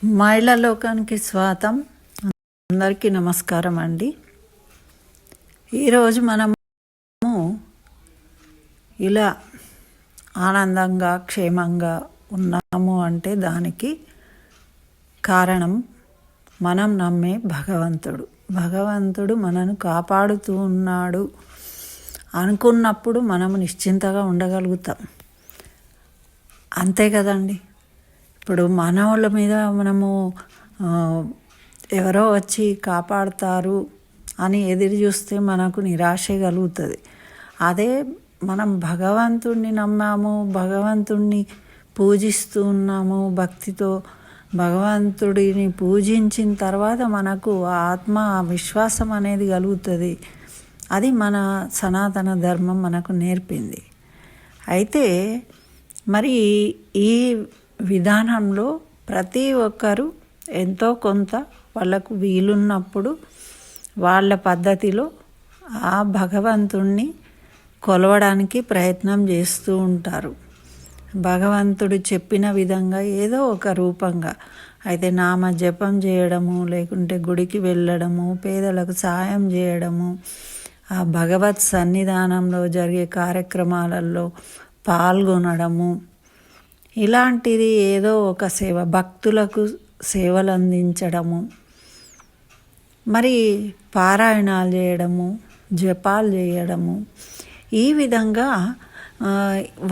మహిళా లోకానికి స్వాగతం. అందరికీ నమస్కారం అండి. ఈరోజు మనము ఇలా ఆనందంగా క్షేమంగా ఉన్నాము అంటే దానికి కారణం మనం నమ్మే భగవంతుడు మనను కాపాడుతూ ఉన్నాడు అనుకున్నప్పుడు మనము నిశ్చింతగా ఉండగలుగుతాం. అంతే కదండి. ఇప్పుడు మానవుల మీద మనము ఎవరో వచ్చి కాపాడుతారు అని ఎదురు చూస్తే మనకు నిరాశ కలుగుతుంది. అదే మనం భగవంతుడిని నమ్మాము, భగవంతుడిని పూజిస్తూ ఉన్నాము, భక్తితో భగవంతుడిని పూజించిన తర్వాత మనకు ఆత్మ విశ్వాసం అనేది కలుగుతుంది. అది మన సనాతన ధర్మం మనకు నేర్పింది. అయితే మరి ఈ విధానంలో ప్రతి ఒక్కరు ఎంతో కొంత వాళ్ళకు వీలున్నప్పుడు వాళ్ళ పద్ధతిలో ఆ భగవంతుణ్ణి కొలవడానికి ప్రయత్నం చేస్తూ ఉంటారు. భగవంతుడు చెప్పిన విధంగా ఏదో ఒక రూపంగా అయితే నామ జపం చేయడము, లేకుంటే గుడికి వెళ్ళడము, పేదలకు సాయం చేయడము, ఆ భగవత్ సన్నిధానంలో జరిగే కార్యక్రమాలలో పాల్గొనడము, ఇలాంటిది ఏదో ఒక సేవ, భక్తులకు సేవలు అందించడము, మరి పారాయణాలు చేయడము, జపాలు చేయడము, ఈ విధంగా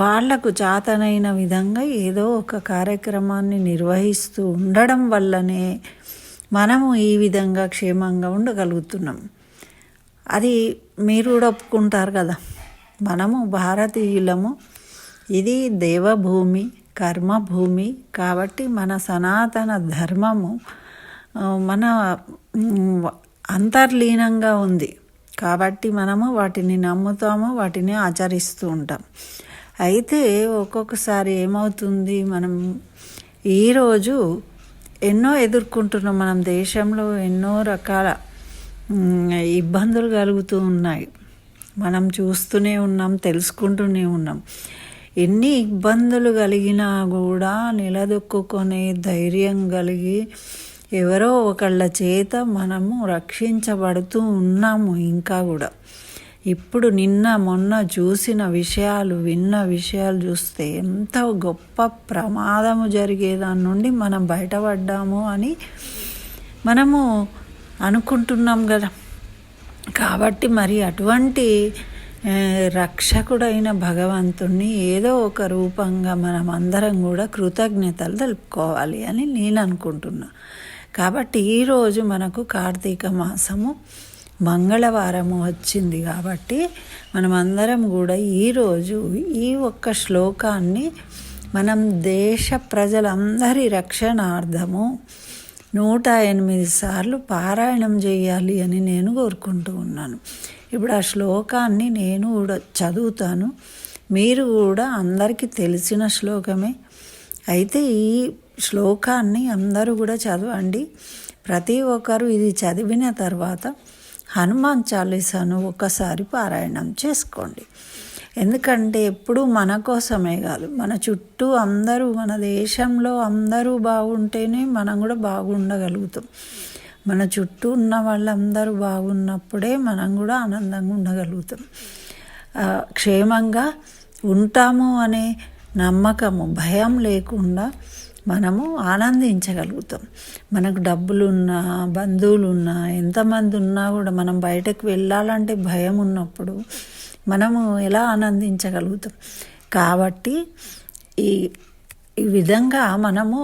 వాళ్లకు చాతనైన విధంగా ఏదో ఒక కార్యక్రమాన్ని నిర్వహిస్తూ ఉండడం వల్లనే మనము ఈ విధంగా క్షేమంగా ఉండగలుగుతున్నాం. అది మీరు కూడా ఒప్పుకుంటారు కదా. మనము భారతీయులము, ఇది దేవభూమి, కర్మభూమి. కాబట్టి మన సనాతన ధర్మము మన అంతర్లీనంగా ఉంది. కాబట్టి మనము వాటిని నమ్ముతాము, వాటిని ఆచరిస్తూ ఉంటాం. అయితే ఒక్కొక్కసారి ఏమవుతుంది, మనం ఈరోజు ఎన్నో ఎదుర్కొంటున్నాం. మనం దేశంలో ఎన్నో రకాల ఇబ్బందులు కలుగుతూ ఉన్నాయి. మనం చూస్తూనే ఉన్నాం, తెలుసుకుంటూనే ఉన్నాం. ఎన్ని ఇబ్బందులు కలిగినా కూడా నిలదొక్కునే ధైర్యం కలిగి ఎవరో ఒకళ్ళ చేత మనము రక్షించబడుతూ ఉన్నాము. ఇంకా కూడా ఇప్పుడు నిన్న మొన్న చూసిన విషయాలు, విన్న విషయాలు చూస్తే ఎంత గొప్ప ప్రమాదము జరిగేదాని నుండి మనం బయటపడ్డాము అని మనము అనుకుంటున్నాం కదా. కాబట్టి మరి అటువంటి రక్షకుడైన భగవంతుణ్ణి ఏదో ఒక రూపంగా మనం అందరం కూడా కృతజ్ఞతలు తెలుపుకోవాలి అని నేను అనుకుంటున్నా. కాబట్టి ఈరోజు మనకు కార్తీక మాసము మంగళవారము వచ్చింది. కాబట్టి మనం అందరం కూడా ఈరోజు ఈ ఒక్క శ్లోకాన్ని మనం దేశ ప్రజలందరి రక్షణార్థము 108 సార్లు పారాయణం చేయాలి అని నేను కోరుకుంటూ ఉన్నాను. ఇప్పుడు ఆ శ్లోకాన్ని నేను కూడా చదువుతాను. మీరు కూడా అందరికీ తెలిసిన శ్లోకమే. అయితే ఈ శ్లోకాన్ని అందరూ కూడా చదవండి. ప్రతి ఒక్కరు ఇది చదివిన తర్వాత హనుమాన్ చాలీసాను ఒకసారి పారాయణం చేసుకోండి. ఎందుకంటే ఎప్పుడూ మన కోసమే కాదు, మన చుట్టూ అందరూ, మన దేశంలో అందరూ బాగుంటేనే మనం కూడా బాగుండగలుగుతాం. మన చుట్టూ ఉన్న వాళ్ళందరూ బాగున్నప్పుడే మనం కూడా ఆనందంగా ఉండగలుగుతాం, క్షేమంగా ఉంటాము అనే నమ్మకము, భయం లేకుండా మనము ఆనందించగలుగుతాం. మనకు డబ్బులున్నా, బంధువులున్నా, ఎంతమంది ఉన్నా కూడా మనం బయటకు వెళ్ళాలంటే భయం ఉన్నప్పుడు మనము ఎలా ఆనందించగలుగుతాం. కాబట్టి ఈ విధంగా మనము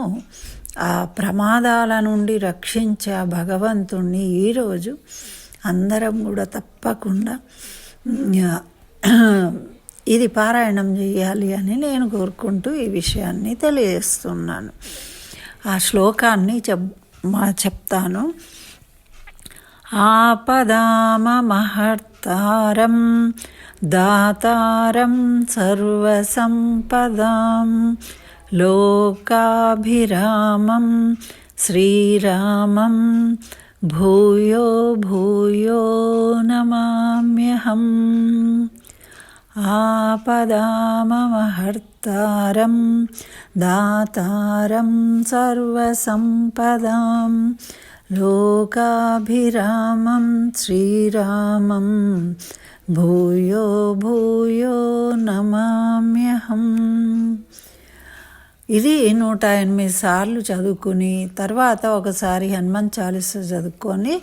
ఆ ప్రమాదాల నుండి రక్షించే భగవంతుణ్ణి ఈరోజు అందరం కూడా తప్పకుండా ఇది పారాయణం చేయాలి అని నేను కోరుకుంటూ ఈ విషయాన్ని తెలియజేస్తున్నాను. ఆ శ్లోకాన్ని చెప్తాను. ఆపదామ మహర్తారం దాతారం సర్వసంపదాం లోకాభిరామం శ్రీరామం భూయో భూయో నమామ్యహం. ఆపదామహర్తారం దాతారం సర్వసంపదాం లోకాభిరామం శ్రీరామం భూయో భూయో నమామ్యహం. ఇది 108 సార్లు చదువుకుని తర్వాత ఒకసారి హనుమాన్ చాలీస చదువుకొని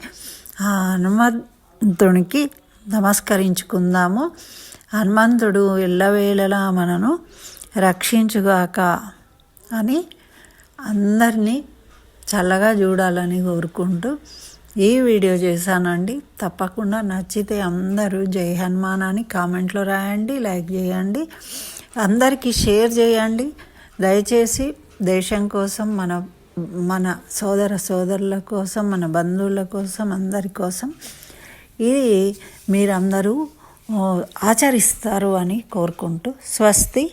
ఆ హనుమంతునికి నమస్కరించుకుందాము. హనుమంతుడు ఎల్లవేళలా మనను రక్షించుగాక అని అందరినీ చల్లగా చూడాలని కోరుకుంటూ ఈ వీడియో చేశానండి. తప్పకుండా నచ్చితే అందరూ జై హనుమాన్ అని కామెంట్లో రాయండి, లైక్ చేయండి, అందరికీ షేర్ చేయండి. దయచేసి దేశం కోసం, మన సోదరుల కోసం, మన బంధువుల కోసం, అందరి కోసం ఇది మీరందరూ ఆచరిస్తారు అని కోరుకుంటూ స్వస్తి.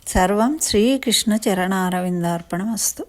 సర్వం శ్రీకృష్ణ చరణారవిందార్పణమస్తు.